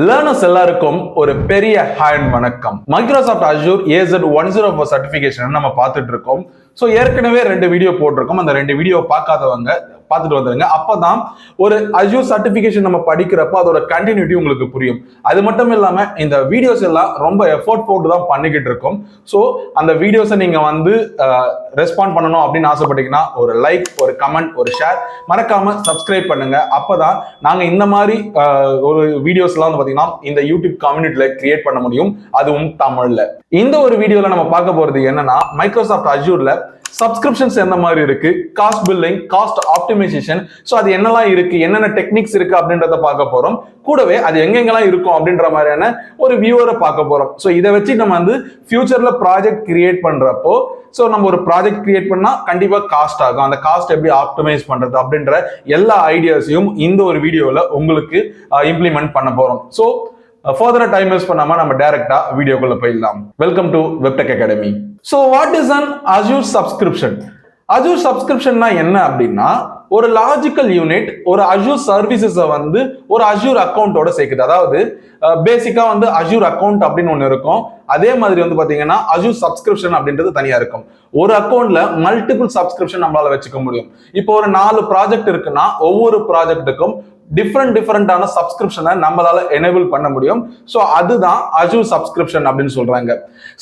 Learners எல்லாருக்கும் ஒரு பெரிய ஹாய் வணக்கம். மைக்ரோசாஃப்ட் அஜூர் AZ104 சர்டிபிகேஷன் நம்ம பார்த்துட்டு இருக்கோம். ஸோ ஏற்கனவே 2 வீடியோ போட்டிருக்கோம். அந்த 2 வீடியோ பார்க்காதவங்க பார்த்துட்டு வந்துருங்க. அப்பதான் ஒரு அஜூர் சர்டிபிகேஷன் நம்ம படிக்கிறப்போ அதோட கண்டினியூட்டி உங்களுக்கு புரியும். அது மட்டும் இல்லாம இந்த வீடியோஸ் எல்லாம் ரொம்ப எஃபோர்ட் போட்டு தான் பண்ணிக்கிட்டு இருக்கோம். ஸோ அந்த வீடியோஸை நீங்க ரெஸ்பாண்ட் பண்ணணும் அப்படின்னு ஆசைப்பட்டீங்கன்னா ஒரு லைக், ஒரு கமெண்ட், ஒரு ஷேர், மறக்காம சப்ஸ்கிரைப் பண்ணுங்க. அப்பதான் நாங்க இந்த மாதிரி ஒரு வீடியோஸ் எல்லாம் பாத்தீங்கன்னா இந்த யூடியூப் கம்யூனிட்டில கிரியேட் பண்ண முடியும், அதுவும் தமிழ்ல. இந்த ஒரு வீடியோல நம்ம பார்க்க போறது என்னன்னா, மைக்ரோசாஃப்ட் அஜூர்ல சப்ஸ்கிரிப்ஷன்ஸ் எந்த மாதிரி இருக்கு, cost billing, cost optimisation, so அது என்னெல்லாம் இருக்கு, என்னென்ன டெக்னிக்ஸ் இருக்கு அப்படின்றத பார்க்க போறோம். கூடவே அது எங்கெங்கெல்லாம் இருக்கும் அப்படின்ற மாதிரியான ஒரு வியூவரை பார்க்க போறோம். ஸோ இதை வச்சு நம்ம ஃபியூச்சர்ல ப்ராஜெக்ட் கிரியேட் பண்றப்போ, ஸோ நம்ம ஒரு ப்ராஜெக்ட் கிரியேட் பண்ணா கண்டிப்பா காஸ்ட் ஆகும். அந்த காஸ்ட் எப்படி ஆப்டிமைஸ் பண்றது அப்படின்ற எல்லா ஐடியாஸையும் இந்த ஒரு வீடியோல உங்களுக்கு இம்ப்ளிமெண்ட் பண்ண போறோம். ஸோ ஃபர்தரா டைம் வேஸ்ட் பண்ணாம நம்ம டைரக்டா வீடியோக்குள்ள போயிடலாம். வெல்கம் டு வெப்டெக் Academy. So what is an Azure subscription? Azure சப்ஸ்கிரிப்ஷன்னா என்ன அப்படின்னா, ஒரு லாஜிக்கல் யூனிட் ஒரு அஜூர் சர்வீசஸை ஒரு அஜூர் அக்கௌண்டோட சேர்க்குது. அதாவது பேசிக்கா அஜூர் அக்கௌண்ட் அப்படின்னு ஒன்று இருக்கும். அதே மாதிரி பாத்தீங்கன்னா அஜூர் சப்ஸ்கிரிப்ஷன் அப்படின்றது தனியா இருக்கும். ஒரு அக்கௌண்ட்ல மல்டிபிள் சப்ஸ்கிரிப்ஷன் நம்மளால வச்சுக்க முடியும். இப்போ ஒரு 4 ப்ராஜெக்ட் இருக்குன்னா ஒவ்வொரு ப்ராஜெக்ட்டுக்கும் டிஃப்ரெண்டான சப்ஸ்கிரிப்ஷனை நம்மளால எனேபிள் பண்ண முடியும். ஸோ அதுதான் அஜூர் சப்ஸ்கிரிப்ஷன் அப்படின்னு சொல்றாங்க.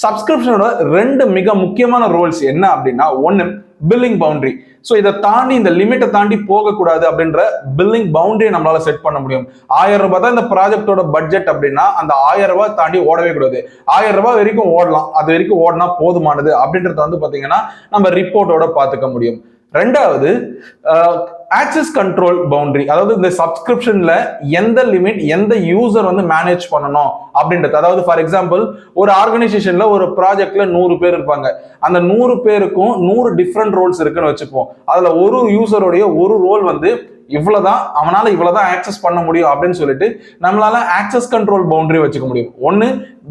சப்ஸ்கிரிப்ஷனோட 2 மிக முக்கியமான ரோல்ஸ் என்ன அப்படின்னா, ஒன்னு பில்லிங் பவுண்டரி. ஸோ இதை தாண்டி இந்த லிமிட்டை தாண்டி போகக்கூடாது அப்படின்ற பில்லிங் பவுண்டரியை நம்மளால செட் பண்ண முடியும். 1000 ரூபாய் தான் இந்த ப்ராஜெக்டோட பட்ஜெட் அப்படின்னா அந்த 1000 ரூபாய் தாண்டி ஓடவே கூடாது. 1000 ரூபாய் வரைக்கும் ஓடலாம், அது வரைக்கும் ஓடினா போதுமானது அப்படின்றத பாத்தீங்கன்னா நம்ம ரிப்போர்ட்டோட பார்த்துக்க முடியும். 2வது ஆக்சஸ் கண்ட்ரோல் பவுண்டரி. அதாவது இந்த சப்ஸ்கிரிப்ஷன்ல எந்த லிமிட் எந்த யூசர் மேனேஜ் பண்ணணும் அப்படின்றது. அதாவது ஃபார் எக்ஸாம்பிள், ஒரு ஆர்கனைசேஷன்ல ஒரு ப்ராஜெக்ட்ல 100 பேர் இருப்பாங்க. அந்த 100 பேருக்கும் 100 டிஃப்ரெண்ட் ரோல்ஸ் இருக்குன்னு வச்சுப்போம். அதுல ஒரு யூசருடைய ஒரு ரோல் இவ்வளவுதான், அவனால இவ்வளவுதான் ஆக்சஸ் பண்ண முடியும் அப்படின்னு சொல்லிட்டு நம்மளால ஆக்சஸ் கண்ட்ரோல் பவுண்டரி வச்சுக்க முடியும். ஒன்னு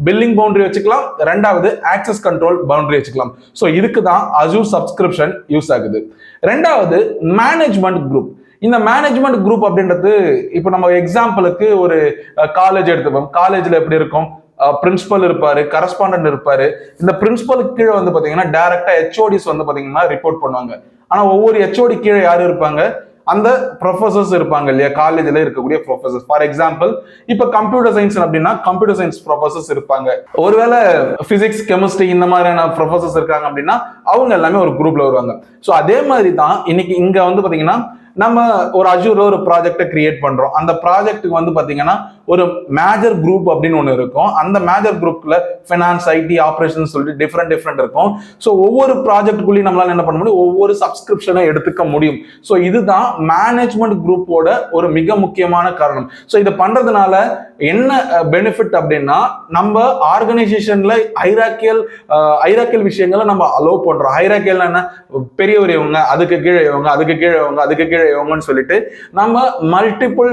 பில்லிங் பவுண்டரி வச்சுக்கலாம், 2வது ஆக்சஸ் கண்ட்ரோல் பவுண்டரி வச்சுக்கலாம். ஸோ இதுக்கு தான் அஜூர் சப்ஸ்கிரிப்ஷன் யூஸ் ஆகுது. 2வது மேனேஜ்மெண்ட் குரூப். இந்த மேனேஜ்மெண்ட் குரூப் அப்படின்றது, இப்போ நம்ம எக்ஸாம்பிளுக்கு ஒரு காலேஜ் எடுத்துப்போம். காலேஜ்ல எப்படி இருக்கும், பிரின்சிபல் இருப்பாரு, கரஸ்பாண்டன்ட் இருப்பாரு. இந்த பிரின்சிபலுக்கு கீழே பாத்தீங்கன்னா டைரக்டா HODs பாத்தீங்கன்னா ரிப்போர்ட் பண்ணுவாங்க. ஆனா ஒவ்வொரு HOD கீழே யாரு இருப்பாங்க, அந்த ப்ரொஃபசர்ஸ் இருப்பாங்க இல்லையா, காலேஜ்ல இருக்கக்கூடிய ப்ரொஃபசர்ஸ். ஃபார் எக்ஸாம்பிள், இப்ப கம்ப்யூட்டர் சயின்ஸ் அப்படின்னா கம்ப்யூட்டர் சயின்ஸ் ப்ரொஃபசர்ஸ் இருப்பாங்க. ஒருவேளை பிசிக்ஸ், கெமிஸ்ட்ரி இந்த மாதிரியான ப்ரொஃபசர்ஸ் இருக்காங்க அப்படின்னா அவங்க எல்லாமே ஒரு குரூப்ல வருவாங்க. ஸோ அதே மாதிரி தான் இன்னைக்கு இங்க பாத்தீங்கன்னா நம்ம ஒரு அஜூர்ல ஒரு ப்ராஜெக்டை கிரியேட் பண்றோம். அந்த ப்ராஜெக்ட்டுக்கு பாத்தீங்கன்னா ஒரு மேஜர் குரூப் அப்படின்னு ஒன்று இருக்கும். அந்த மேஜர் குரூப்ல ஃபினான்ஸ், IT, ஆப்ரேஷன் சொல்லிட்டு டிஃப்ரெண்ட் இருக்கும். ஸோ ஒவ்வொரு ப்ராஜெக்ட்டுக்குள்ளேயும் நம்மளால என்ன பண்ண முடியும், ஒவ்வொரு சப்ஸ்கிரிப்ஷனை எடுத்துக்க முடியும். ஸோ இதுதான் மேனேஜ்மெண்ட் குரூப்போட ஒரு மிக முக்கியமான காரணம். ஸோ இதை பண்றதுனால என்ன பெனிஃபிட் அப்படின்னா, நம்ம ஆர்கனைசேஷன்ல ஹைராக்கியல் விஷயங்களை நம்ம அலோவ் பண்றோம். ஹைராக்கியல் என்ன, பெரியவர் இவங்க, அதுக்கு கீழே இவங்க, அதுக்கு கீழே இவங்க, அதுக்கு கீழே இவங்கன்னு சொல்லிட்டு நம்ம மல்டிபிள்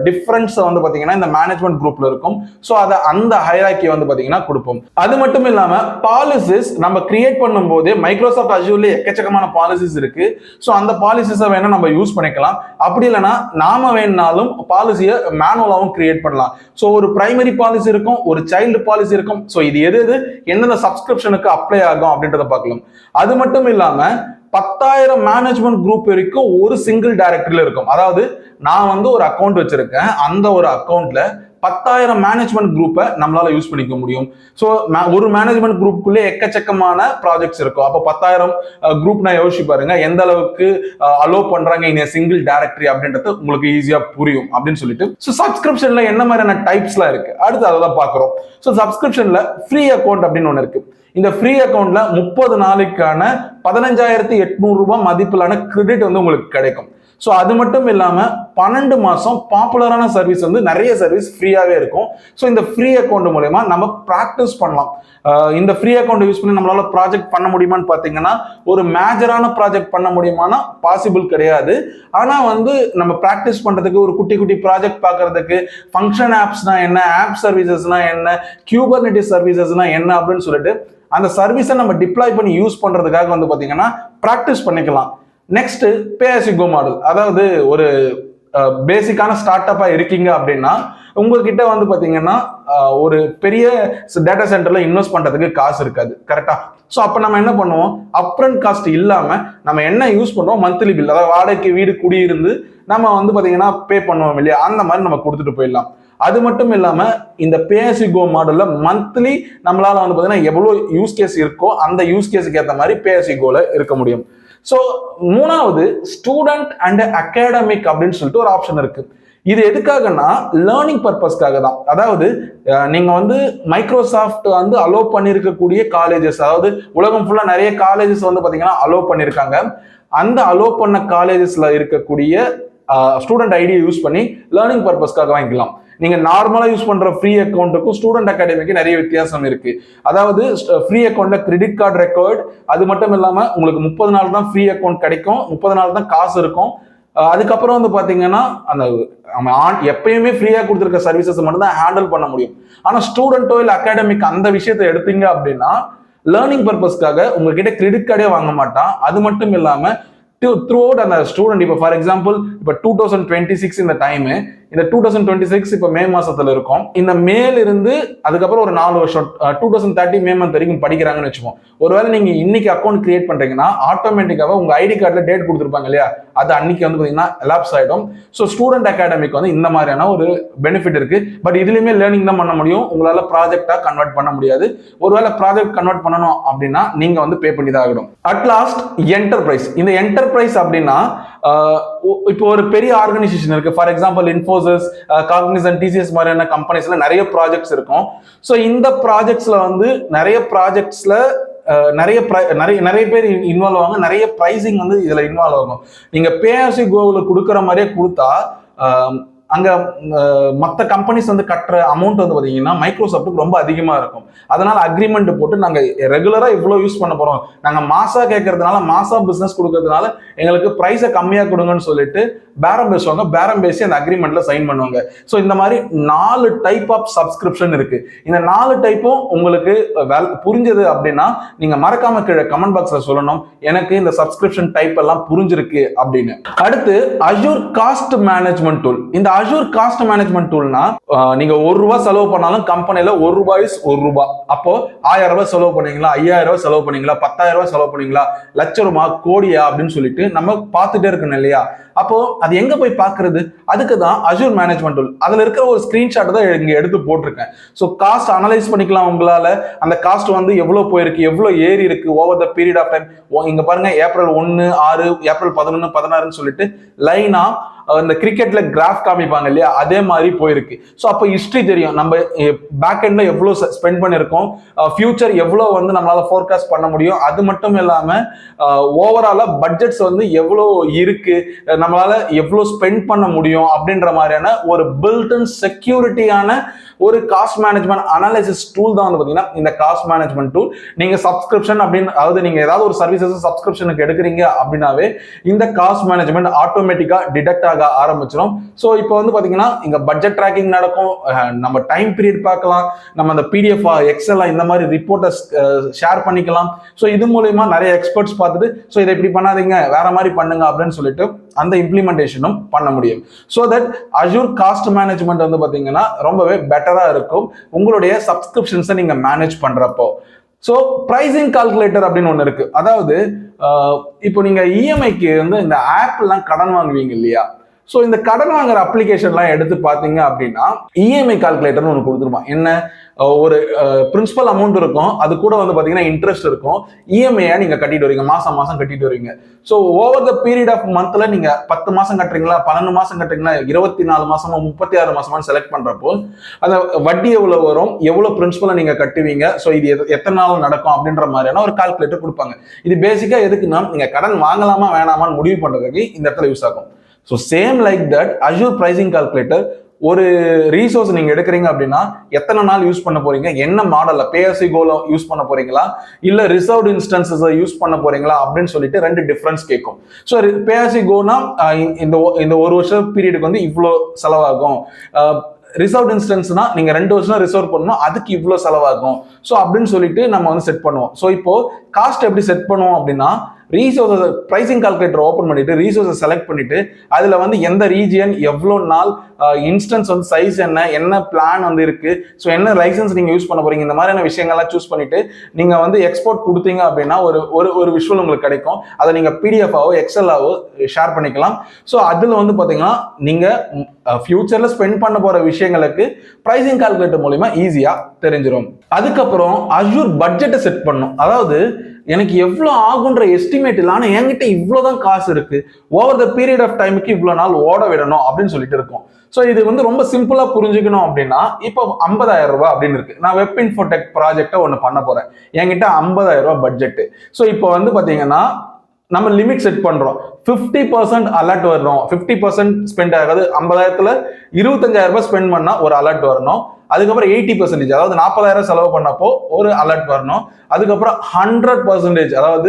டிஃபரன்ஸ் பாத்தீங்கன்னா இந்த மேனேஜ்மெண்ட் குரூப்ல இருக்கும். சோ அந்த ஹைரார்க்கி பாத்தீங்கன்னா கொடுப்போம். அது மட்டும் இல்லாம பாலிசிஸ் நம்ம கிரியேட் பண்ணும் போதே மைக்ரோசாஃப்ட் அஜூர்ல எக்கச்சக்கமான பாலிசிஸ் இருக்கு. சோ அந்த பாலிசிஸை வேணா நம்ம யூஸ் பண்ணிக்கலாம். அப்படி இல்லைன்னா நாம வேணாலும் பாலிசியை மேனுவலாவும் கிரியேட் பண்ணலாம். சோ ஒரு பிரைமரி பாலிசி இருக்கும், ஒரு சைல்டு பாலிசி இருக்கும். சோ இது எது எந்தெந்த சப்ஸ்கிரிப்ஷனுக்கு அப்ளை ஆகும் அப்படின்றத பார்க்கலாம். அது மட்டும் இல்லாம 10,000 மேனேஜ்மெண்ட் குரூப் வரைக்கும் ஒரு சிங்கிள் டைரக்டரியில இருக்கும். அதாவது நான் ஒரு அக்கௌண்ட் வச்சிருக்கேன், அந்த ஒரு அக்கௌண்ட்ல 10,000 மேனேஜ்மெண்ட் குரூப்பை நம்மளால யூஸ் பண்ணிக்க முடியும். ஸோ ஒரு மேனேஜ்மெண்ட் குரூப்புக்குள்ளே எக்கச்சக்கமான ப்ராஜெக்ட்ஸ் இருக்கும். அப்போ 10,000 குரூப் நான் யோசிச்சு பாருங்க எந்த அளவுக்கு அலோவ் பண்றாங்க இந்த சிங்கிள் டைரக்டரி அப்படின்றது உங்களுக்கு ஈஸியா புரியும் அப்படின்னு சொல்லிட்டு. ஸோ சப்ஸ்கிரிப்ஷன்ல என்ன மாதிரியான டைப்ஸ்லாம் இருக்கு அடுத்து அதை தான் பார்க்குறோம். ஸோ சப்ஸ்கிரிப்ஷன்ல ஃப்ரீ அக்கௌண்ட் அப்படின்னு ஒன்று இருக்கு. இந்த ஃப்ரீ அக்கௌண்ட்ல 30 நாளைக்கான 15,800 ரூபாய் மதிப்பிலான கிரெடிட் உங்களுக்கு கிடைக்கும். ஸோ அது மட்டும் இல்லாம 12 மாசம் பாப்புலரான சர்வீஸ் நிறைய சர்வீஸ் ஃப்ரீயாவே இருக்கும். ஸோ இந்த ஃப்ரீ அக்கௌண்ட் மூலமா நம்ம ப்ராக்டிஸ் பண்ணலாம். இந்த ஃப்ரீ அக்கௌண்ட் யூஸ் பண்ணி நம்மளால ப்ராஜெக்ட் பண்ண முடியுமான்னு பாத்தீங்கன்னா, ஒரு மேஜரான ப்ராஜெக்ட் பண்ண முடியுமானா பாசிபிள் கிடையாது. ஆனா நம்ம ப்ராக்டிஸ் பண்றதுக்கு, ஒரு குட்டி குட்டி ப்ராஜெக்ட் பார்க்கறதுக்கு, ஃபங்க்ஷன் ஆப்ஸ்னா என்ன, ஆப் சர்வீசஸ்னா என்ன, கியூபர்நெட்டிஸ் சர்வீசஸ்னா என்ன அப்படின்னு சொல்லிட்டு அந்த சர்வீஸை நம்ம டிப்ளாய் பண்ணி யூஸ் பண்றதுக்காக பாத்தீங்கன்னா ப்ராக்டிஸ் பண்ணிக்கலாம். Next pay as you go model. அதாவது ஒரு பேசிக்கான ஸ்டார்ட் அப்பா இருக்கீங்க அப்படின்னா உங்ககிட்ட வந்து பாத்தீங்கன்னா ஒரு பெரிய டேட்டா சென்டர்ல இன்வெஸ்ட் பண்றதுக்கு காசு இருக்காது, கரெக்டா? ஸோ அப்போ நம்ம என்ன பண்ணுவோம், அப்ரண்ட் காஸ்ட் இல்லாம நம்ம என்ன யூஸ் பண்ணுவோம், மந்த்லி பில், அதாவது வாடகைக்கு வீடு குடியிருந்து நம்ம வந்து பாத்தீங்கன்னா பே பண்ணுவோம் இல்லையா, அந்த மாதிரி நம்ம கொடுத்துட்டு போயிடலாம். அது மட்டும் இல்லாம இந்த பே as you go மாடல்ல மந்த்லி நம்மளால வந்து பாத்தீங்கன்னா எவ்வளவு யூஸ் கேஸ் இருக்கோ அந்த யூஸ் கேஸுக்கு ஏற்ற மாதிரி பே as you go இருக்க முடியும். ஸோ மூணாவது ஸ்டூடெண்ட் அண்ட் அகாடமிக் அப்படின்னு சொல்லிட்டு ஒரு ஆப்ஷன் இருக்கு. இது எதுக்காகனா லேர்னிங் பர்பஸ்க்காக தான். அதாவது நீங்க வந்து மைக்ரோசாஃப்ட் வந்து அலோவ் பண்ணிருக்கக்கூடிய காலேஜஸ், அதாவது உலகம் ஃபுல்லா நிறைய காலேஜஸ் வந்து பாத்தீங்கன்னா அலோவ் பண்ணிருக்காங்க. அந்த அலோவ் பண்ண காலேஜஸ்ல இருக்கக்கூடிய ஸ்டூடெண்ட் ஐடியை யூஸ் பண்ணி லேர்னிங் பர்பஸ்க்காக வாங்கிக்கலாம். நீங்க நார்மலா யூஸ் பண்ற ஃப்ரீ அக்கௌண்ட்டுக்கும் ஸ்டூடெண்ட் அகாடமிக்கு நிறைய வித்தியாசம் இருக்கு. அதாவது ஃப்ரீ அக்கௌண்ட்ல கிரெடிட் கார்டு ரெக்கார்ட், அது மட்டும் இல்லாம உங்களுக்கு 30 நாள் தான் ஃப்ரீ அக்கௌண்ட் கிடைக்கும், 30 நாள் தான் காசு இருக்கும். அதுக்கப்புறம் வந்து பாத்தீங்கன்னா அந்த எப்பயுமே ஃப்ரீயா கொடுத்துருக்க சர்வீசஸ் மட்டும் தான் ஹேண்டில் பண்ண முடியும். ஆனா ஸ்டூடெண்டோ இல்ல அகாடமிக் அந்த விஷயத்தை எடுத்தீங்க அப்படின்னா லேர்னிங் பர்பஸ்க்காக உங்ககிட்ட கிரெடிட் கார்டே வாங்க மாட்டான். அது மட்டும் இல்லாம த்ரூ அவுட் அந்த ஸ்டூடெண்ட், இப்போ ஃபார் எக்ஸாம்பிள் இப்போ 2026 இந்த டைம், இந்த 2026 இப்போ மே மாசத்துல இருக்கும். இந்த மேல இருந்து அதுக்கப்புறம் ஒரு 4 வருஷம் 2030 மே மந்த் வரைக்கும் படிக்கிறாங்கன்னு வச்சுப்போம். ஒருவேளை நீங்க இன்னைக்கு அக்கௌண்ட் கிரியேட் பண்றீங்கன்னா ஆட்டோமேட்டிக்காக உங்க ஐடி கார்டுல டேட் கொடுத்துருப்பாங்க இல்லையா, அது அன்னைக்கு வந்து பாத்தீங்கன்னா எலாப்ஸ் ஆயிடும். ஸோ ஸ்டூடெண்ட் அகாடமிக் வந்து இந்த மாதிரியான ஒரு பெனிஃபிட் இருக்கு. பட் இதுலயுமே லேர்னிங் தான் பண்ண முடியும், உங்களால ப்ராஜெக்டா கன்வெர்ட் பண்ண முடியாது. ஒருவேளை ப்ராஜெக்ட் கன்வெர்ட் பண்ணணும் அப்படின்னா நீங்க வந்து பே பண்ணி தான் ஆகணும். At last enterprise. இந்த என்டர்பிரைஸ் அப்படின்னா இப்போ ஒரு பெரிய ஆர்கனைசேஷன் இருக்கு, for example Infosys, Cognizant, TCS மாதிரியான கம்பெனிஸ்ல நிறைய ப்ராஜெக்ட்ஸ் இருக்கும். ஸோ இந்த ப்ராஜெக்ட்ஸ்ல வந்து நிறைய ப்ராஜெக்ட்ஸ்ல நிறைய பேர் இன்வால்வ் ஆவாங்க, நிறைய பிரைசிங் வந்து இதுல இன்வால்வ் ஆகும். நீங்க பே as you go கொடுக்குற மாதிரியே கொடுத்தா அங்க மற்ற கம்பெனிஸ் வந்து கட்டுற அமௌண்ட் வந்து பாத்தீங்கன்னா மைக்ரோசாஃப்ட்டுக்கு ரொம்ப அதிகமா இருக்கும். அதனால அக்ரிமெண்ட் போட்டு நாங்க ரெகுலரா இவ்வளவு யூஸ் பண்ண போறோம், நாங்க மாசா கேட்கறதுனால மாசா பிசினஸ் கொடுக்கறதுனால எங்களுக்கு பிரைஸை கம்மியா கொடுங்கன்னு சொல்லிட்டு பேரம் பேசுவாங்க. பேரம் பேசி அந்த அக்ரிமெண்ட்ல சைன் பண்ணுவாங்க. ஸோ இந்த மாதிரி 4 டைப் ஆஃப் சப்ஸ்கிரிப்ஷன் இருக்கு. இந்த 4 டைப்பும் உங்களுக்கு புரிஞ்சது அப்படின்னா நீங்க மறக்காம கீழே கமெண்ட் பாக்ஸ்ல சொல்லணும், எனக்கு இந்த சப்ஸ்கிரிப்ஷன் டைப் எல்லாம் புரிஞ்சிருக்கு அப்படின்னு. அடுத்து அஜூர் காஸ்ட் மேனேஜ்மெண்ட் டூல். இந்த அஜூர் காஸ்ட் மேனேஜ்மெண்ட் டூல்னா நீங்க ₹1 செலவு பண்ணாலும் கம்பெனில ₹1 அப்போ 1000 ரூபாய் செலவு பண்ணீங்களா, 5000 ரூபாய் செலவு பண்ணீங்களா, 10000 ரூபாய் செலவு பண்ணீங்களா, லட்சமா கோடியா அப்படின்னு சொல்லிட்டு நம்ம பார்த்துட்டே இருக்கணும் இல்லையா. அப்போ அது எங்க போய் பாக்குறது, அதுக்கு தான் அஜூர் மேனேஜ்மெண்ட் டூல். அதுல இருக்கிற ஒரு ஸ்கிரீன்ஷாட் தான் இங்க எடுத்து போட்டிருக்கேன். ஸோ காஸ்ட் அனலைஸ் பண்ணிக்கலாம் உங்களால. அந்த காஸ்ட் வந்து எவ்வளவு போயிருக்கு, எவ்வளவு ஏறி இருக்கு over the period of time. இங்க பாருங்க, ஏப்ரல் 1, 6, ஏப்ரல் 11, 16 சொல்லிட்டு லைனா இந்த கிரிக்கெட்ல கிராஃப் காமிப்பாங்க இல்லையா, அதே மாதிரி போயிருக்கு. ஸோ அப்போ ஹிஸ்டரி தெரியும், நம்ம பேக் எண்ட்ல எவ்வளவு ஸ்பெண்ட் பண்ணிருக்கோம், ஃபியூச்சர் எவ்வளவு வந்து நம்மளால ஃபோர்காஸ்ட் பண்ண முடியும். அது மட்டும் இல்லாம ஓவராலா பட்ஜெட்ஸ் வந்து எவ்வளவு இருக்கு, நம்மளால எவ்வளவு ஸ்பெண்ட் பண்ண முடியும் அப்படின்ற மாதிரியான ஒரு பில்ட்-இன் செக்யூரிட்டியான ஒரு காஸ்ட் மேனேஜ்மெண்ட் அனாலிசிஸ் டூல் தான் வந்து பாத்தீங்கன்னா இந்த காஸ்ட் மேனேஜ்மெண்ட் டூல். நீங்க சப்ஸ்கிரிப்ஷன் அப்படின்னு, அதாவது நீங்க ஏதாவது ஒரு சர்வீசஸ் சப்ஸ்கிரிப்ஷனுக்கு எடுக்கிறீங்க அப்படின்னாவே இந்த காஸ்ட் மேனேஜ்மெண்ட் ஆட்டோமேட்டிக்கா டிடெக்ட் ஆக ஆரம்பிச்சிடும். ஸோ இப்போ வந்து பாத்தீங்கன்னா இங்க பட்ஜெட் ட்ராக்கிங் நடக்கும், நம்ம டைம் பீரியட் பார்க்கலாம், நம்ம அந்த பிடிஎஃப், எக்ஸல் இந்த மாதிரி ரிப்போர்ட்டை ஷேர் பண்ணிக்கலாம். ஸோ இது மூலமா நிறைய எக்ஸ்பர்ட்ஸ் பார்த்துட்டு ஸோ இதை இப்படி பண்ணாதீங்க, வேற மாதிரி பண்ணுங்க அப்படின்னு சொல்லிட்டு அந்த இம்ப்ளிமெண்டேஷனும் பண்ண முடியும். So that Azure cost management வந்து பாத்தீங்கன்னா ரொம்பவே பெட்டரா இருக்கும் உங்களுடைய சப்ஸ்கிரிப்ஷன்ஸை நீங்க மேனேஜ் பண்றப்போ. ஸோ பிரைசிங் கால்குலேட்டர் அப்படின்னு ஒன்று இருக்கு. அதாவது இப்போ நீங்க இஎம்ஐக்கு வந்து இந்த ஆப் எல்லாம் கடன் வாங்குவீங்க இல்லையா, ஸோ இந்த கடன் வாங்குற அப்ளிகேஷன்லாம் எடுத்து பார்த்தீங்க அப்படின்னா இஎம்ஐ கால்குலேட்டர்னு ஒன்று கொடுத்துருப்பான். என்ன, ஒரு பிரின்சிபல் அமௌண்ட் இருக்கும், அது கூட வந்து பார்த்தீங்கன்னா இன்ட்ரெஸ்ட் இருக்கும், இஎம்ஐயை நீங்கள் கட்டிட்டு வரீங்க, மாசம் மாசம் கட்டிட்டு வரீங்க. So over the period of மந்த்ல நீங்க 10 மாசம் கட்டுறீங்களா, 12 மாசம் கட்டுறீங்களா, 24 மாசமா, 36 மாசமான்னு செலக்ட் பண்றப்போ அந்த வட்டி எவ்வளவு வரும், எவ்வளவு பிரின்சிபலை நீங்க கட்டுவீங்க, ஸோ இது எத்தனை நாள் நடக்கும் அப்படின்ற மாதிரியான ஒரு கால்குலேட்டர் கொடுப்பாங்க. இது பேசிக்கா எதுக்குன்னா நீங்க கடன் வாங்கலாமா வேணாமான்னு முடிவு பண்றதுக்கு இந்த இடத்துல யூஸ் ஆகும். So same like that Azure pricing calculator ஒரு ரீசோர்ஸ் நீங்க எடுக்கிறீங்க அப்படின்னா எத்தனை நாள் யூஸ் பண்ண போறீங்க, என்ன மாடல்ல பே as you go யூஸ் பண்ண போறீங்களா இல்ல ரிசர்வ்டு இன்ஸ்டன்சஸ் யூஸ் பண்ண போறீங்களா அப்படின்னு சொல்லிட்டு 2 டிஃபரன்ஸ் கேட்கும். ஸோ பே as you go-னா இந்த ஒரு வருஷம் பீரியடுக்கு வந்து இவ்வளோ செலவாகும், ரிசர்வ் இன்ஸ்டன்ஸ்னா நீங்க 2 வருஷம் ரிசர்வ் பண்ணணும், அதுக்கு இவ்வளவு செலவாகும். ஸோ அப்படின்னு சொல்லிட்டு நம்ம வந்து செட் பண்ணுவோம். ஸோ இப்போ காஸ்ட் எப்படி செட் பண்ணுவோம் அப்படின்னா ரீசோர்ஸஸ் ப்ரைசிங் கால்குலேட்டர் ஓப்பன் பண்ணிட்டு ரீசோர்ஸை செலக்ட் பண்ணிட்டு அதுல வந்து எந்த ரீஜியன், எவ்வளோ நாள், இன்ஸ்டன்ஸ் வந்து சைஸ் என்ன பிளான் வந்து இருக்கு, ஸோ என்ன லைசன்ஸ் நீங்க யூஸ் பண்ண போறீங்க, இந்த மாதிரியான விஷயங்கள்லாம் சூஸ் பண்ணிட்டு நீங்க வந்து எக்ஸ்போர்ட் கொடுத்தீங்க அப்படின்னா ஒரு விஷுவல் உங்களுக்கு கிடைக்கும். அதை நீங்க பிடிஎஃபாவோ எக்ஸலாவோ ஷேர் பண்ணிக்கலாம். ஸோ அதுல வந்து பாத்தீங்கன்னா நீங்க ஃபியூச்சர்ல ஸ்பெண்ட் பண்ண போற விஷயங்களுக்கு பிரைசிங் கால்குலேட்டர் மூலமா ஈஸியா தெரிஞ்சிடும். அதுக்கப்புறம் அஜூர் பட்ஜெட்டை செட் பண்ணும். அதாவது எனக்கு எவ்வளோ ஆகுன்ற எஸ்டிமேட் இல்லை, ஆனால் என்கிட்ட இவ்வளோதான் காசு இருக்கு, ஓவர் த பீரியட் ஆஃப் டைமுக்கு இவ்வளோ நாள் ஓட விடணும் அப்படின்னு சொல்லிட்டு இருக்கும். ஸோ இது வந்து ரொம்ப சிம்பிளா புரிஞ்சுக்கணும் அப்படின்னா, இப்போ 50,000 ரூபாய் அப்படின்னு இருக்கு. நான் வெப் இன்ஃபோடெக் ப்ராஜெக்டை ஒன்று பண்ண போறேன், என்கிட்ட 50,000 ரூபாய் பட்ஜெட். ஸோ இப்போ வந்து பாத்தீங்கன்னா நம்ம லிமிட் செட் பண்றோம். 50% அலர்ட் வரணும், 50% ஸ்பெண்ட் ஆகாது. 50,000த்துல 25,000 ரூபாய் ஸ்பெண்ட் பண்ணா ஒரு அலர்ட் வரணும். அதுக்கப்புறம் 80%, அதாவது 40,000 செலவு பண்ணப்போ ஒரு அலர்ட் வரணும். அதுக்கப்புறம் 100%, அதாவது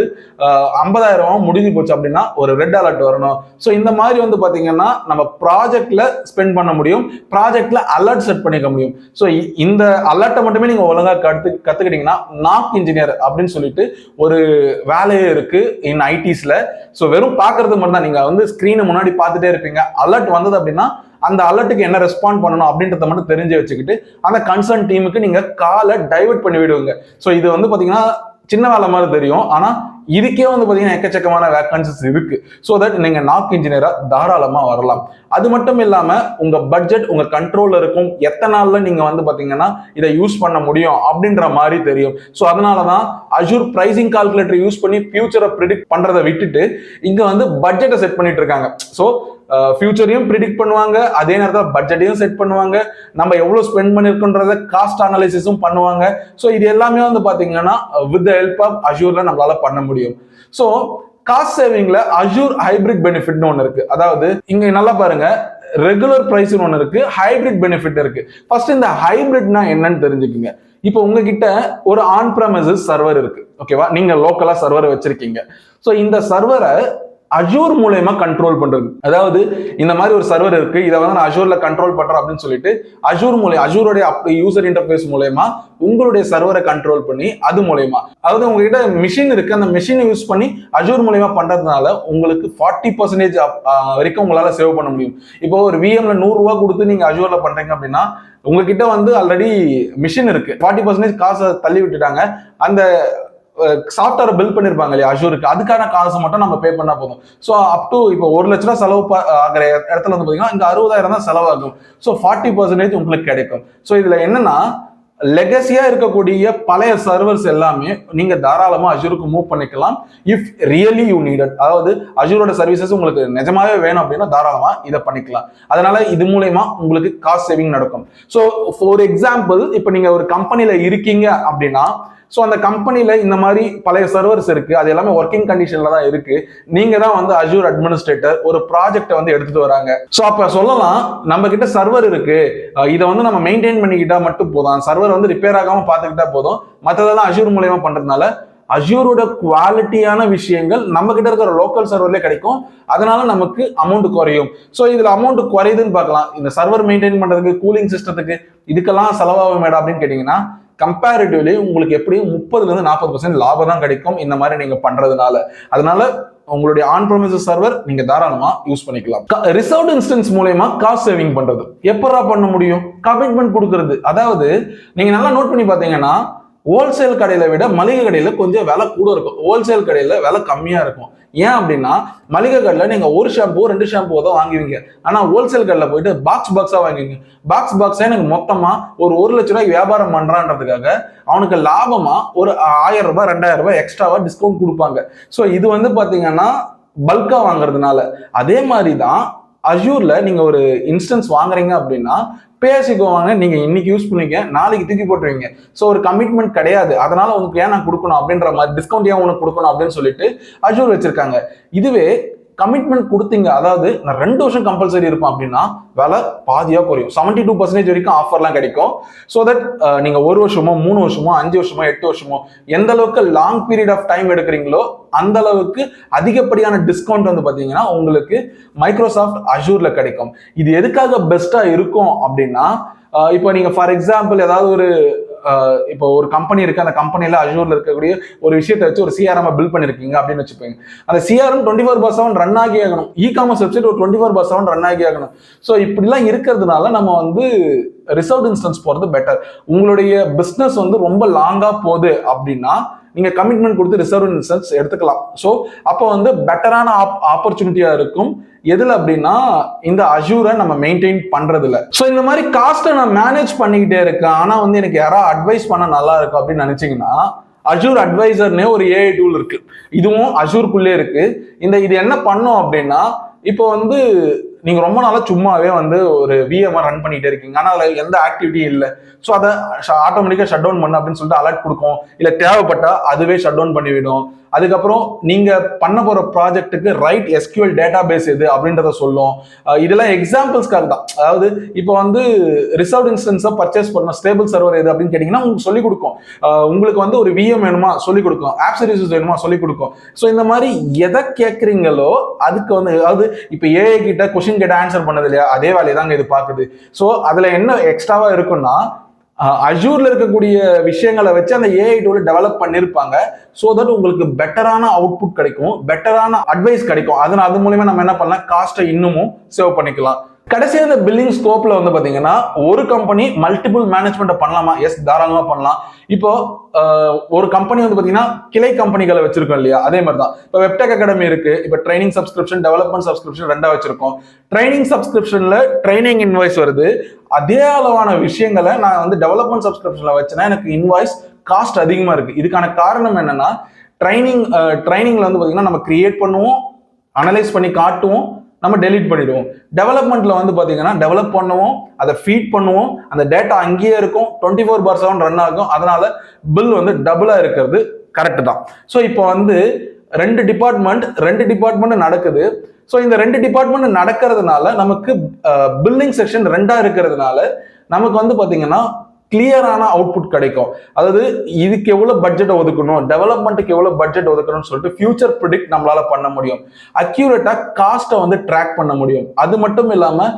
50,000 முடிஞ்சு போச்சு அப்படின்னா ஒரு ரெட் அலர்ட் வரணும். ஸோ இந்த மாதிரி வந்து பாத்தீங்கன்னா நம்ம ப்ராஜெக்ட்ல ஸ்பெண்ட் பண்ண முடியும், ப்ராஜெக்ட்ல அலர்ட் செட் பண்ணிக்க முடியும். ஸோ இந்த அலர்ட்டை மட்டுமே நீங்க ஒழுங்கா கத்துக்கிட்டீங்கன்னா நாக் இன்ஜினியர் அப்படின்னு சொல்லிட்டு ஒரு வேலையே இருக்கு இன் ஐடிஸ்ல. ஸோ வெறும் பாக்குறது மட்டும் தான், நீங்க வந்து ஸ்கிரீனை முன்னாடி பார்த்துட்டே இருப்பீங்க. அலர்ட் வந்தது அப்படின்னா அந்த அலர்ட்டுக்கு என்ன ரெஸ்பாண்ட் பண்ணணும் அப்படின்றத மட்டும் தெரிஞ்சு வச்சுக்கிட்டு அந்த கன்சர்ன் டீமுக்கு நீங்க காலை டைவர்ட் பண்ணி விடுவீங்க. ஸோ இது வந்து பாத்தீங்கன்னா சின்ன வேலை மாதிரி தெரியும், ஆனா இதுக்கே வந்து பாத்தீங்கன்னா எக்கச்சக்கமான வேகன்சிஸ் இருக்கு. ஸோ தட் நீங்க நாக் இன்ஜினியரா தாராளமா வரலாம். அது மட்டும் இல்லாம உங்க பட்ஜெட் உங்க கண்ட்ரோல்ல இருக்கும், எத்தனை நாள்ல நீங்க வந்து பாத்தீங்கன்னா இதை யூஸ் பண்ண முடியும் அப்படின்ற மாதிரி தெரியும். ஸோ அதனாலதான் அஜூர் பிரைசிங் கால்குலேட்டர் யூஸ் பண்ணி ஃபியூச்சரை ப்ரிடிக்ட் பண்றதை விட்டுட்டு இங்க வந்து பட்ஜெட்டை செட் பண்ணிட்டு இருக்காங்க. ஸோ ஃபியூச்சரையும் ப்ரிடிக்ட் பண்ணுவாங்க, அதே நேரத்தில் பட்ஜெட்டையும் செட் பண்ணுவாங்க, நம்ம எவ்வளவு ஸ்பெண்ட் பண்ணிருக்கோன்றத காஸ்ட் அனாலிசிஸும் பண்ணுவாங்க. ஸோ இது எல்லாமே வந்து பாத்தீங்கன்னா வித் த ஹெல்ப் ஆஃப் அஜூர்ல நம்மளால பண்ண முடியும். ஸோ காஸ்ட் சேவிங்ல அஜூர் ஹைபிரிட் பெனிஃபிட்னு ஒன்று இருக்கு. அதாவது இங்க நல்லா பாருங்க, ரெகுலர் பிரைஸ் ஒன்று இருக்கு, ஹைபிரிட் பெனிஃபிட் இருக்கு. ஃபர்ஸ்ட் இந்த ஹைபிரிட்னா என்னன்னு தெரிஞ்சுக்குங்க. இப்போ உங்ககிட்ட ஒரு ஆன் பிரமிசஸ் சர்வர் இருக்கு, ஓகேவா, நீங்க லோக்கலா சர்வர் வச்சிருக்கீங்க. ஸோ இந்த சர்வரை அஜூர் மூலமா கண்ட்ரோல் பண்றது, அதாவது இந்த மாதிரி ஒரு சர்வர் இருக்கு, இதை வந்து நான் அஜூர்ல கண்ட்ரோல் பண்றேன் அப்படின்னு சொல்லிட்டு அஜூரோடைய யூசர் இன்டர்ஃபேஸ் மூலமா உங்களுடைய சர்வரை கண்ட்ரோல் பண்ணி அது மூலமா, அதாவது உங்ககிட்ட மிஷின் இருக்கு, அந்த மிஷினை யூஸ் பண்ணி அஜூர் மூலமா பண்றதுனால உங்களுக்கு 40% வரைக்கும் உங்களால சேவ் பண்ண முடியும். இப்போ ஒரு விஎம்ல 100 ரூபாய் கொடுத்து நீங்க அஜூர்ல பண்றீங்க அப்படின்னா உங்ககிட்ட வந்து ஆல்ரெடி மிஷின் இருக்கு, 40% காசை தள்ளி விட்டுட்டாங்க. அந்த சாஃப்ட்வேர் பில் பண்ணிருப்பாங்க இல்லையா அஜூருக்கு, அதுக்கான காசு மட்டும் நம்ம பே பண்ணா போதும். ஸோ அப் டு இப்போ 1 லட்ச ரூபா செலவு ஆகிற இடத்துல வந்து பாத்தீங்கன்னா இங்க 60,000 தான் செலவாகும். ஸோ 40% உங்களுக்கு கிடைக்கும். ஸோ இதுல என்னன்னா லெகசியா இருக்கக்கூடிய பழைய சர்வர்ஸ் எல்லாமே நீங்க தாராளமா அஜூருக்கு மூவ் பண்ணிக்கலாம் இஃப் ரியலி யூ நீடட். அதாவது அஜூரோட சர்வீசஸ் உங்களுக்கு நிஜமாவே வேணும் அப்படின்னா தாராளமா இதை பண்ணிக்கலாம். அதனால இது மூலமா உங்களுக்கு காஸ்ட் சேவிங் நடக்கும். ஸோ ஃபார் எக்ஸாம்பிள், இப்போ நீங்க ஒரு கம்பெனில இருக்கீங்க அப்படின்னா, ஸோ அந்த கம்பெனில இந்த மாதிரி பழைய சர்வர்ஸ் இருக்கு, அது எல்லாமே ஒர்க்கிங் கண்டிஷன்ல தான் இருக்கு. நீங்க தான் வந்து அஜூர் அட்மினிஸ்ட்ரேட்டர் ஒரு ப்ராஜெக்டை வந்து எடுத்துட்டு வராங்க. ஸோ அப்ப சொல்லலாம் நம்ம கிட்ட சர்வர் இருக்கு, இதை வந்து நம்ம மெயின்டைன் பண்ணிக்கிட்டா மட்டும் போதும், சர்வர் வந்து ரிப்பேர் ஆகாம பார்த்துக்கிட்டா போதும், மற்றதெல்லாம் அஜூர் மூலமா பண்றதுனால அஜூரோட குவாலிட்டியான விஷயங்கள் நம்ம கிட்ட இருக்கிற லோக்கல் சர்வர்லேயே கிடைக்கும். அதனால நமக்கு அமௌண்ட் குறையும். ஸோ இதுல அமௌண்ட் குறையுதுன்னு பார்க்கலாம். இந்த சர்வர் மெயின்டைன் பண்றதுக்கு, கூலிங் சிஸ்டத்துக்கு, இதுக்கெல்லாம் செலவாகும் மேடம் அப்படின்னு கேட்டீங்கன்னா கம்பேரிட்டிவ்லி உங்களுக்கு எப்படியும் 30% லாபம் தான் கிடைக்கும் இந்த மாதிரி நீங்க பண்றதுனால. அதனால உங்களுடைய ஆன் பிரமிசஸ் சர்வர் நீங்க தாராளமா யூஸ் பண்ணிக்கலாம். ரிசர்வ்ட் இன்ஸ்டன்ஸ் மூலமா காஸ்ட் சேவிங் பண்றது எப்படா பண்ண முடியும்? கமிட்மெண்ட் கொடுக்கறது. அதாவது நீங்க நல்லா நோட் பண்ணி பாத்தீங்கன்னா ஹோல்சேல் கடையில விட மளிகை கடையில கொஞ்சம் விலை கூட இருக்கும், ஹோல்சேல் கடையில விலை கம்மியா இருக்கும். ஏன் அப்படின்னா மளிகை கடையில நீங்க ஒரு ஷாம்பு 2 ஷாம்பு தான் வாங்குவீங்க, ஆனா ஹோல்சேல் கடையில போயிட்டு பாக்ஸா வாங்குவீங்க. பாக்ஸா எனக்கு மொத்தமா ஒரு 1 லட்ச ரூபாய்க்கு வியாபாரம் பண்றான்றதுக்காக அவனுக்கு லாபமா ஒரு 1000 ரூபாய் 2000 ரூபாய் எக்ஸ்ட்ராவா டிஸ்கவுண்ட் கொடுப்பாங்க. ஸோ இது வந்து பாத்தீங்கன்னா பல்கா வாங்குறதுனால. அதே மாதிரிதான் அஜூர்ல நீங்க ஒரு இன்ஸ்டன்ஸ் வாங்குறீங்க அப்படின்னா பேசிக்கோ வாங்க, நீங்க இன்னைக்கு யூஸ் பண்ணிக்க, நாளைக்கு தூக்கி போட்டுருவீங்க. ஸோ ஒரு கமிட்மெண்ட் கிடையாது. அதனால உங்களுக்கு ஏன் நான் கொடுக்கணும் அப்படின்ற மாதிரி, டிஸ்கவுண்ட் ஏன் உனக்கு கொடுக்கணும் அப்படின்னு சொல்லிட்டு அஜூர் வச்சிருக்காங்க. இதுவே கமிட்மெண்ட் கொடுத்தீங்க, அதாவது நான் 2 வருஷம் கம்பல்சரி இருக்கும் அப்படின்னா விலை பாதியா குறையும், 72% வரைக்கும் ஆஃபர்லாம் கிடைக்கும். ஸோ தட் நீங்க 1 வருஷமோ 3 வருஷமோ 5 வருஷமோ 8 வருஷமோ எந்த அளவுக்கு லாங் பீரியட் ஆஃப் டைம் எடுக்கிறீங்களோ அந்த அளவுக்கு அதிகப்படியான டிஸ்கவுண்ட் வந்து பாத்தீங்கன்னா உங்களுக்கு மைக்ரோசாஃப்ட் அஜூர்ல கிடைக்கும். இது எதுக்காக பெஸ்டா இருக்கும் அப்படின்னா, இப்போ நீங்க ஃபார் எக்ஸாம்பிள் ஏதாவது ஒரு இப்போ ஒரு கம்பெனி இருக்கு, அந்த கம்பெனில அஜூர்ல இருக்கக்கூடிய ஒரு விஷயத்தை வச்சு ஒரு சிஆர்எம் பில்ட் பண்ணிருக்கீங்க அப்படின்னு வச்சுப்பீங்க. அந்த சிஆர்எம் 24/7 ரன் ஆகி ஆகணும். இ-காமர்ஸ் வெப்சைட் ஒரு 24/7 ரன் ஆகி ஆகணும். ஸோ இப்படிலாம் இருக்கிறதுனால நம்ம வந்து ரிசர்வ்ட் இன்ஸ்டன்ஸ் போறது பெட்டர். உங்களுடைய பிசினஸ் வந்து ரொம்ப லாங்கா போகுது அப்படின்னா நீங்க கமிட்மெண்ட் கொடுத்து ரிசர்வ் இன்ஸ்டன்ஸ் எடுத்துக்கலாம். ஸோ அப்போ வந்து பெட்டரான ஆப்பர்ச்சுனிட்டியா இருக்கும். எதுல அப்படின்னா இந்த அஜூரை நம்ம மெயின்டைன் பண்றதுல. ஸோ இந்த மாதிரி காஸ்ட்டை நான் மேனேஜ் பண்ணிக்கிட்டே இருக்கேன், ஆனா வந்து எனக்கு யாராவது அட்வைஸ் பண்ண நல்லா இருக்கும் அப்படின்னு நினைச்சீங்கன்னா அஜூர் அட்வைசர்னே ஒரு ஏஐ டூல் இருக்கு. இதுவும் அஜூருக்குள்ளே இருக்கு. இது என்ன பண்ணும் அப்படின்னா, இப்போ வந்து நீங்க ரொம்ப நாளா சும்மாவே வந்து ஒரு விஎம்ஆர் ரன் பண்ணிட்டே இருக்கீங்க, ஆனா அதுல எந்த ஆக்டிவிட்டியும் இல்லை. ஸோ அதை ஆட்டோமேட்டிக்கா ஷட் டவுன் பண்ணு அப்படின்னு சொல்லிட்டு அலர்ட் கொடுக்கும். இல்லை தேவைப்பட்டா அதுவே ஷட் டவுன் பண்ணிவிடும். அதுக்கப்புறம் நீங்க பண்ண போற ப்ராஜெக்ட்டுக்கு ரைட் எஸ்கியூஎல் டேட்டா பேஸ் எது அப்படின்றத சொல்லும். இதெல்லாம் எக்ஸாம்பிள்ஸ்க்காக தான். அதாவது இப்போ வந்து ரிசர்வ் இன்ஸ்டன்ஸை பர்ச்சேஸ் பண்ண ஸ்டேபிள் சர்வர் எது அப்படின்னு கேட்டீங்கன்னா உங்களுக்கு சொல்லிக் கொடுக்கும். உங்களுக்கு வந்து ஒரு விஎம் வேணுமா சொல்லிக் கொடுக்கும், ஆப் சர்வீசஸ் வேணுமா சொல்லிக் கொடுக்கும். ஸோ இந்த மாதிரி எதை கேட்குறீங்களோ அதுக்கு வந்து, அதாவது இப்போ ஏஐ கிட்ட கொஸ்டின் கேட்ட ஆன்சர் பண்ணது இல்லையா, அதே வேலையை தாங்க இது பார்க்குது. ஸோ அதுல என்ன எக்ஸ்ட்ராவா இருக்குன்னா, அஜூர்ல இருக்கக்கூடிய விஷயங்களை வச்சு அந்த ஏஐ டூல் டெவலப் பண்ணிருப்பாங்க. ஸோ தட் உங்களுக்கு பெட்டரான அவுட்புட் கிடைக்கும், பெட்டரான அட்வைஸ் கிடைக்கும். அது மூலமா நம்ம என்ன பண்ணலாம், காஸ்ட்டை இன்னமும் சேவ் பண்ணிக்கலாம். கடைசியாக இந்த பில்லிங் ஸ்கோப்ல வந்து பாத்தீங்கன்னா ஒரு கம்பெனி மல்டிபிள் மேனேஜ்மெண்ட் பண்ணலாமா? எஸ், தாராளமா பண்ணலாம். இப்போ ஒரு கம்பெனி வந்து பாத்தீங்கன்னா கிளை கம்பெனிகளை வச்சிருக்கோம் இல்லையா, அதே மாதிரி தான் இப்போ வெப்டெக் அகாடமி இருக்கு. இப்போ ட்ரைனிங் சப்ஸ்கிரிப்ஷன், டெவலப்மெண்ட் சப்ஸ்கிரிப்ஷன் ரெண்டா வச்சிருக்கோம். ட்ரைனிங் சப்ஸ்கிரிப்ஷன்ல ட்ரைனிங் இன்வாய்ஸ் வருது. அதே அளவான விஷயங்களை நான் வந்து டெவலப்மெண்ட் சப்ஸ்கிரிப்ஷன்ல வச்சேன்னா எனக்கு இன்வாய்ஸ் காஸ்ட் அதிகமா இருக்கு. இதுக்கான காரணம் என்னன்னா, ட்ரைனிங்ல வந்து பாத்தீங்கன்னா நம்ம கிரியேட் பண்ணுவோம், அனலைஸ் பண்ணி காட்டுவோம், நம்ம டெலீட் பண்ணிடுவோம். டெவலப்மெண்ட்ல வந்து பாத்தீங்கன்னா டெவலப் பண்ணுவோம், அதை ஃபீட் பண்ணுவோம், அந்த டேட்டா அங்கேயே இருக்கும், 24/7 ரன் ஆகும். அதனால பில் வந்து டபுளா இருக்கிறது கரெக்ட் தான். ஸோ இப்போ வந்து ரெண்டு டிபார்ட்மெண்ட் நடக்குது. ஸோ இந்த ரெண்டு டிபார்ட்மெண்ட் நடக்கிறதுனால நமக்கு பில்லிங் செக்ஷன் ரெண்டா இருக்கிறதுனால நமக்கு வந்து பாத்தீங்கன்னா கிளியரான அவுட்புட் கிடைக்கும். அதாவது இதுக்கு எவ்வளவு பட்ஜெட் ஒதுக்கணும், டெவலப்மெண்ட்டுக்கு எவ்வளவு பட்ஜெட் ஒதுக்கணும்னு சொல்லிட்டு ஃபியூச்சர் ப்ரிடிக்ட் நம்மளால பண்ண முடியும். அக்யூரேட்டா காஸ்ட்டை வந்து ட்ராக் பண்ண முடியும். அது மட்டும் இல்லாம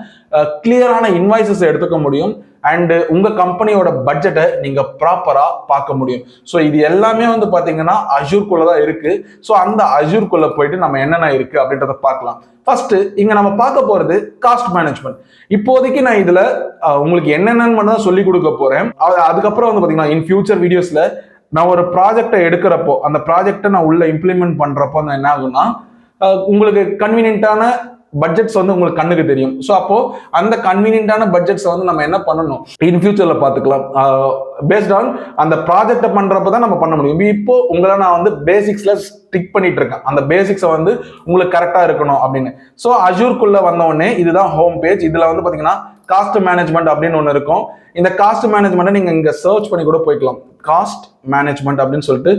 கிளியரான இன்வாய்சஸ் எடுத்துக்க முடியும். அண்ட் உங்க கம்பெனியோட பட்ஜெட்டை நீங்க ப்ராப்பரா பார்க்க முடியும். ஸோ இது எல்லாமே வந்து பாத்தீங்கன்னா அஜூர்க்குள்ள தான் இருக்கு. ஸோ அந்த அஜூர்க்குள்ள போயிட்டு நம்ம என்னென்ன இருக்கு அப்படின்றத பார்க்கலாம். ஃபர்ஸ்ட் இங்க நம்ம பார்க்க போறது காஸ்ட் மேனேஜ்மெண்ட். இப்போதைக்கு நான் இதுல உங்களுக்கு என்னென்னு மட்டும் தான் சொல்லி கொடுக்க போறேன். அதுக்கப்புறம் வந்து பாத்தீங்கன்னா இன் ஃபியூச்சர் வீடியோஸ்ல நான் ஒரு ப்ராஜெக்டை எடுக்கிறப்போ, அந்த ப்ராஜெக்டை நான் உள்ள இம்ப்ளிமெண்ட் பண்றப்போ என்ன ஆகும்னா, உங்களுக்கு கன்வீனியன்ட்டான பட்ஜெட்ஸ் வந்து உங்களுக்கு கண்ணுக்கு தெரியும். ஸோ அப்போ அந்த கன்வீனியன்ட்டான பட்ஜெட்ஸ் வந்து நம்ம என்ன பண்ணணும், இன் ஃபியூச்சர்ல பார்த்துக்கலாம். பேஸ்ட் ஆன் அந்த ப்ராஜெக்டை பண்றப்ப தான் நம்ம பண்ண முடியும். இப்போ உங்களை நான் வந்து பேசிக்ஸ்ல ஸ்டிக் பண்ணிட்டு இருக்கேன், அந்த பேசிக்ஸை வந்து உங்களுக்கு கரெக்டா இருக்கணும் அப்படின்னு. ஸோ அஜூர்க்குள்ள வந்த உடனே இதுதான் ஹோம் பேஜ். இதுல வந்து பாத்தீங்கன்னா காஸ்ட் மேனேஜ்மெண்ட் அப்படின்னு ஒன்று இருக்கும். இந்த காஸ்ட் மேனேஜ்மெண்ட்டை நீங்க இங்க சர்ச் பண்ணி கூட போய்க்கலாம். காஸ்ட் மேனேஜ்மெண்ட் அப்படின்னு சொல்லிட்டு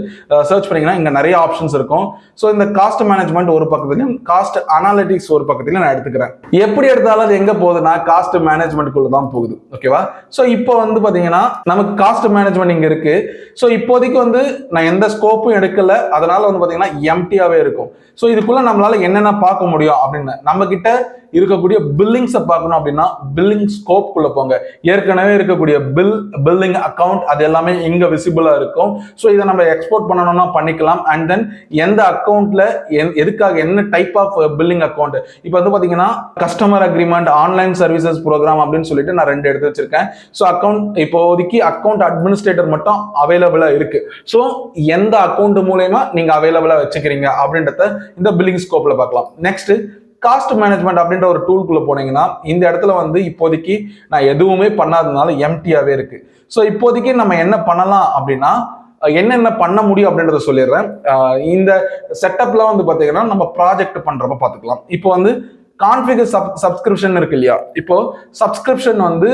சர்ச் பண்ணீங்கன்னா இங்க நிறைய ஆப்ஷன்ஸ் இருக்கும். ஸோ இந்த காஸ்ட் மேனேஜ்மெண்ட் ஒரு பக்கத்துலையும் காஸ்ட் அனாலிட்டிக்ஸ் ஒரு பக்கத்துலையும் நான் எடுத்துக்கிறேன். எப்படி எடுத்தாலும் அது எங்க போகுதுன்னா காஸ்ட் மேனேஜ்மெண்ட்குள்ள தான் போகுது. ஓகேவா? ஸோ இப்போ வந்து பாத்தீங்கன்னா நமக்கு காஸ்ட் மேனேஜ்மெண்ட் இங்க இருக்கு. ஸோ இப்போதைக்கு வந்து நான் எந்த ஸ்கோப்பும் எடுக்கல, அதனால வந்து பாத்தீங்கன்னா எம்டியாவே இருக்கும். ஸோ இதுக்குள்ள நம்மளால என்னென்ன பார்க்க முடியும் அப்படின்னு, நம்ம கிட்ட இருக்கக்கூடிய பில்லிங்ஸை பார்க்கணும் அப்படின்னா பில்லிங் ஸ்கோப் குள்ள போங்க. ஏற்கனவே இருக்கக்கூடிய பில்லிங் அக்கௌண்ட் அது எல்லாமே இங்க விசிபிளா இருக்கும். ஸோ இதை நம்ம எக்ஸ்போர்ட் பண்ணணும்னா பண்ணிக்கலாம். அண்ட் தென் எந்த அக்கௌண்ட்ல எதுக்காக என்ன டைப் ஆஃப் பில்லிங் அக்கௌண்ட், இப்போ வந்து பாத்தீங்கன்னா customer agreement, online services program அப்படின்னு சொல்லிட்டு நான் ரெண்டு எடுத்து வச்சிருக்கேன். ஸோ அக்கௌண்ட் இப்போதைக்கு அக்கௌண்ட் அட்மினிஸ்ட்ரேட்டர் மட்டும் அவைலபிளா இருக்கு. ஸோ எந்த அக்கௌண்ட் மூலமா நீங்க அவைலபிளா வச்சுக்கிறீங்க அப்படின்றத இந்த பில்லிங் ஸ்கோப்ல பார்க்கலாம். நெக்ஸ்ட் காஸ்ட் மேனேஜ்மெண்ட் அப்படின்ற ஒரு டூல்குள்ள போனீங்கன்னா இந்த இடத்துல வந்து இப்போதைக்கு நான் எதுவுமே பண்ணாததுனால எம்டியாவே இருக்கு. ஸோ இப்போதைக்கு நம்ம என்ன பண்ணலாம் அப்படின்னா, என்னென்ன பண்ண முடியும் அப்படின்றத சொல்லிடுறேன். இந்த செட்டப்ல வந்து பாத்தீங்கன்னா நம்ம ப்ராஜெக்ட் பண்றப்ப பாத்துக்கலாம். இப்போ வந்து கான்ஃபிகர் சப்ஸ்கிரிப்ஷன் இருக்கு இல்லையா, இப்போ சப்ஸ்கிரிப்ஷன் வந்து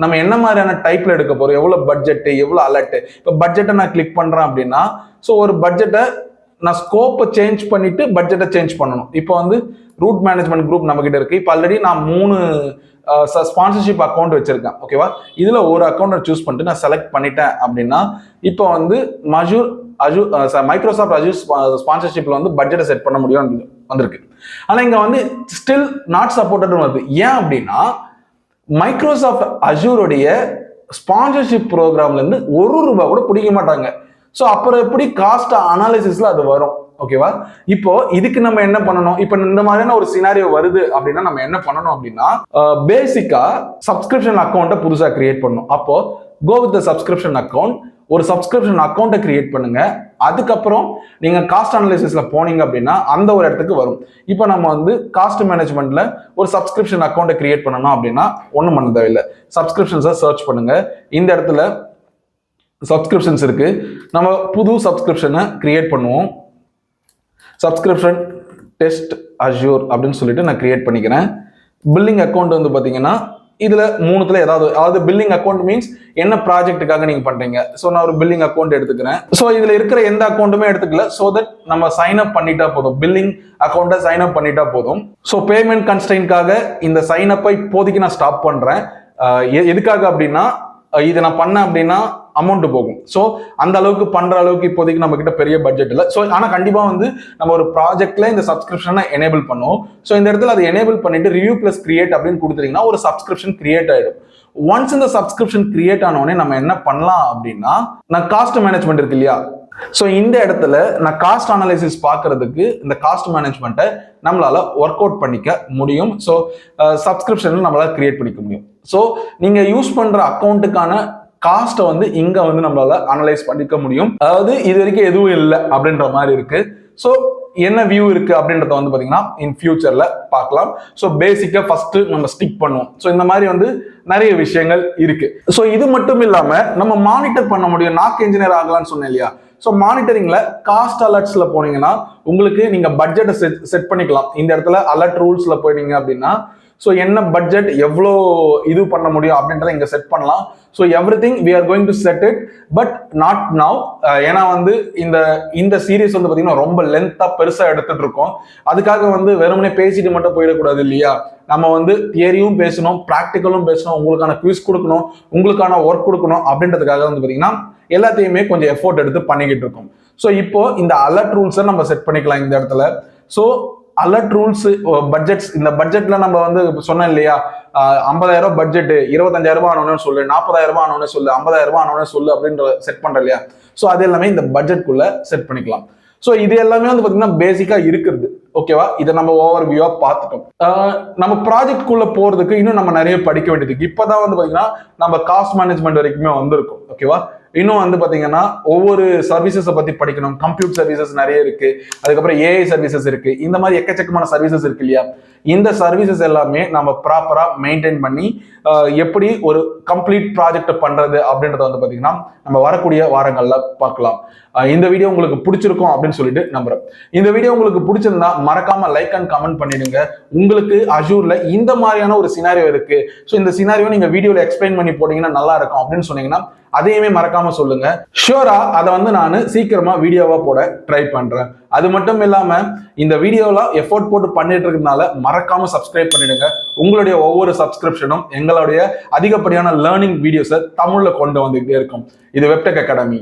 நம்ம என்ன மாதிரியான டைப்ல எடுக்க போறோம், எவ்வளவு பட்ஜெட், எவ்வளவு அலர்ட். இப்போ பட்ஜெட்டை நான் கிளிக் பண்றேன் அப்படின்னா, ஸோ ஒரு பட்ஜெட்டை நான் ஸ்கோப்பை சேஞ்ச் பண்ணிட்டு பட்ஜெட்டை சேஞ்ச் பண்ணணும். இப்போ வந்து ரூட் மேனேஜ்மெண்ட் குரூப் நம்ம கிட்ட இருக்கு. இப்போ ஆல்ரெடி நான் 3 ஸ்பான்சர்ஷிப் அக்கௌண்ட் வச்சிருக்கேன். ஓகேவா? இதுல ஒரு அக்கௌண்ட்டை சூஸ் பண்ணிட்டு நான் செலக்ட் பண்ணிட்டேன் அப்படின்னா இப்போ வந்து மைக்ரோசாஃப்ட் அஜூர் ஸ்பான்சர்ஷிப்ல வந்து பட்ஜெட்டை செட் பண்ண முடியும் வந்திருக்கு. ஆனா இங்க வந்து ஸ்டில் நாட் சப்போர்ட்டட் வருது. ஏன் அப்படின்னா மைக்ரோசாஃப்ட் அஜூருடைய ஸ்பான்சர்ஷிப் ப்ரோக்ராம்ல இருந்து ₹1 கூட பிடிக்க மாட்டாங்க. ஸோ அப்புறம் எப்படி காஸ்ட் அனாலிசிஸ்ல அது வரும்? ஓகேவா? இப்போ இதுக்கு நம்ம என்ன பண்ணணும்? இப்போ இந்த மாதிரியான ஒரு சினாரியோ வருது அப்படின்னா நம்ம என்ன பண்ணணும் அப்படின்னா, பேசிக்கா சப்ஸ்கிரிப்ஷன் அக்கௌண்ட்டை புதுசா கிரியேட் பண்ணணும். அப்போ go with the subscription account. ஒரு சப்ஸ்கிரிப்ஷன் அக்கௌண்ட்டை கிரியேட் பண்ணுங்க. அதுக்கப்புறம் நீங்க காஸ்ட் அனாலிசிஸ்ல போனீங்க அப்படின்னா அந்த ஒரு இடத்துக்கு வரும். இப்போ நம்ம வந்து காஸ்ட் மேனேஜ்மெண்ட்ல ஒரு சப்ஸ்கிரிப்ஷன் அக்கௌண்ட்டை கிரியேட் பண்ணணும் அப்படின்னா ஒன்றும் பண்ண தேவையில்லை. சப்ஸ்கிரிப்ஷன்ஸை சர்ச் பண்ணுங்க. இந்த இடத்துல சப்ஸ்கிரிப்ஷன்ஸ் இருக்கு. நம்ம புது சப்ஸ்கிரிப்ஷனை கிரியேட் பண்ணுவோம். சப்ஸ்கிரிப்ஷன் டெஸ்ட் அஷ்யூர் அப்படின்னு சொல்லிட்டு நான் கிரியேட் பண்ணிக்கிறேன். பில்லிங் அக்கௌண்ட் வந்து பார்த்தீங்கன்னா இதுல 3த்துல ஏதாவது பில்லிங் அக்கௌண்ட் மீன்ஸ் என்ன ப்ராஜெக்ட்டுக்காக நீங்க பண்றீங்க. ஸோ நான் ஒரு பில்லிங் அக்கௌண்ட் எடுத்துக்கிறேன். ஸோ இதுல இருக்கிற எந்த அக்கௌண்ட்டுமே எடுத்துக்கல. ஸோ தட் நம்ம சைன் அப் பண்ணிட்டா போதும். பில்லிங் அக்கௌண்ட்டை சைன் அப் பண்ணிட்டா போதும். ஸோ பேமெண்ட் கன்ஸ்ட்ரெயின்காக இந்த சைன் அப்பை இப்போதைக்கு நான் ஸ்டாப் பண்றேன். எதுக்காக அப்படின்னா இதை நான் பண்ணேன் அப்படின்னா அமௌண்ட் போகும். ஸோ அந்த அளவுக்கு பண்ற அளவுக்கு இப்போதைக்கு நம்ம கிட்ட பெரிய பட்ஜெட் இல்லை. ஸோ ஆனால் கண்டிப்பா வந்து நம்ம ஒரு ப்ராஜெக்ட்ல இந்த சப்ஸ்கிரிப்ஷனை எனேபிள் பண்ணுவோம். ஸோ இந்த இடத்துல அதை எனேபிள் பண்ணிட்டு ரிவ்யூ பிளஸ் கிரியேட் அப்படின்னு கொடுத்தீங்கன்னா ஒரு சப்ஸ்கிரிப்ஷன் கிரியேட் ஆயிடும். ஒன்ஸ் இந்த சப்ஸ்கிரிப்ஷன் கிரியேட் ஆனோடனே நம்ம என்ன பண்ணலாம் அப்படின்னா, நான் காஸ்ட் மேனேஜ்மெண்ட் இருக்கு இல்லையா, ஸோ இந்த இடத்துல நான் காஸ்ட் அனாலிசிஸ் பார்க்கறதுக்கு இந்த காஸ்ட் மேனேஜ்மெண்ட்டை நம்மளால ஒர்க் அவுட் பண்ணிக்க முடியும். ஸோ சப்ஸ்கிரிப்ஷன் நம்மளால கிரியேட் பண்ணிக்க முடியும். ஸோ நீங்க யூஸ் பண்ற அக்கௌண்ட்டுக்கான காஸ்ட்டை வந்து இங்க வந்து நம்மளால அனலைஸ் பண்ணிக்க முடியும். அதாவது இது வரைக்கும் எதுவும் இல்லை அப்படின்ற மாதிரி இருக்கு. ஸோ என்ன வியூ இருக்கு அப்படின்றத வந்து பாத்தீங்கன்னா இன் ஃபியூச்சர்ல பார்க்கலாம். ஸோ பேசிக்கா ஃபர்ஸ்ட் நம்ம ஸ்டிக் பண்ணுவோம். ஸோ இந்த மாதிரி வந்து நிறைய விஷயங்கள் இருக்கு. ஸோ இது மட்டும் இல்லாம நம்ம மானிட்டர் பண்ண முடியும். நாக் இன்ஜினியர் ஆகலாம்னு சொன்னேன் இல்லையா. ஸோ மானிட்டரிங்ல காஸ்ட் அலர்ட்ஸ்ல போனீங்கன்னா உங்களுக்கு நீங்க பட்ஜெட்டை செட் பண்ணிக்கலாம். இந்த இடத்துல அலர்ட் ரூல்ஸ்ல போயிட்டீங்க அப்படின்னா ஸோ என்ன பட்ஜெட் எவ்வளோ இது பண்ண முடியும் அப்படின்றத இங்க செட் பண்ணலாம். So everything we are going to set it, but not now. ஏன்னா வந்து இந்த சீரீஸ் வந்து பார்த்தீங்கன்னா ரொம்ப லென்த்தா பெருசா எடுத்துட்டு இருக்கோம். அதுக்காக வந்து வெறுமனே பேசிட்டு மட்டும் போயிடக்கூடாது இல்லையா. நம்ம வந்து தியரியும் பேசணும், ப்ராக்டிக்கலும் பேசணும், உங்களுக்கான குவிஸ் கொடுக்கணும், உங்களுக்கான ஒர்க் கொடுக்கணும் அப்படின்றதுக்காக வந்து பார்த்தீங்கன்னா எல்லாத்தையுமே கொஞ்சம் எஃபோர்ட் எடுத்து பண்ணிக்கிட்டு இருக்கோம். ஸோ இப்போ இந்த அலர்ட் ரூல்ஸை நம்ம செட் பண்ணிக்கலாம் இந்த இடத்துல. ஸோ அலர்ட் ரூல்ஸ், பட்ஜெட்ஸ், இந்த பட்ஜெட்ல நம்ம வந்து சொன்னோம் இல்லையா, 50,000 பட்ஜெட், 25,000 ஆனோன்னு சொல்லு, 40,000 ஆனோன்னு சொல்லு, 50,000 ஆனோன்னு சொல்லு அப்படின்ற செட் பண்ற இல்லையா. ஸோ அது எல்லாமே இந்த பட்ஜெட்குள்ள செட் பண்ணிக்கலாம். ஸோ இது எல்லாமே வந்து பாத்தீங்கன்னா பேசிக்கா இருக்குது. ஓகேவா, இதை நம்ம ஓவர் வியூவா பார்த்துட்டோம். நம்ம ப்ராஜெக்ட்குள்ள போறதுக்கு இன்னும் நம்ம நிறைய படிக்க வேண்டியது. இப்பதான் வந்து பாத்தீங்கன்னா நம்ம காஸ்ட் மேனேஜ்மெண்ட் வரைக்குமே வந்திருக்கும். ஓகேவா, இன்னும் வந்து பாத்தீங்கன்னா ஒவ்வொரு சர்வீசஸை பத்தி படிக்கணும். கம்ப்யூட்டர் சர்வீசஸ் நிறைய இருக்கு, அதுக்கப்புறம் ஏஐ சர்வீசஸ் இருக்கு, இந்த மாதிரி எக்கச்சக்கமான சர்வீசஸ் இருக்கு இல்லையா. இந்த சர்வீசஸ் எல்லாமே நம்ம ப்ராப்பரா மெயின்டைன் பண்ணி எப்படி ஒரு கம்ப்ளீட் ப்ராஜெக்ட் பண்றது அப்படின்றத வந்து பாத்தீங்கன்னா நம்ம வரக்கூடிய வாரங்கள்ல பார்க்கலாம். இந்த வீடியோ உங்களுக்கு பிடிச்சிருக்கும் அப்படின்னு சொல்லிட்டு நம்புறேன். இந்த வீடியோ உங்களுக்கு பிடிச்சிருந்தா மறக்காம லைக் அண்ட் கமெண்ட் பண்ணிடுங்க. உங்களுக்கு அஷூர்ல இந்த மாதிரியான ஒரு சினாரியோ இருக்கு, ஸோ இந்த சினாரியோ நீங்க வீடியோல எக்ஸ்பிளைன் பண்ணி போட்டீங்கன்னா நல்லா இருக்கும் அப்படின்னு சொன்னீங்கன்னா அதையுமே மறக்காம சொல்லுங்க. ஷூரா அதை வந்து நான் சீக்கிரமா வீடியோவா போட ட்ரை பண்றேன். அது மட்டும் இல்லாம இந்த வீடியோல எஃபோர்ட் போட்டு பண்ணிட்டு இருக்கிறதுனால மறக்காம சப்ஸ்கிரைப் பண்ணிடுங்க. உங்களுடைய ஒவ்வொரு சப்ஸ்கிரிப்ஷனும் எங்களுடைய அதிகப்படியான லேர்னிங் வீடியோஸை தமிழ்ல கொண்டு வந்துகிட்டே இருக்கும். இது வெப்டெக் அகாடமி.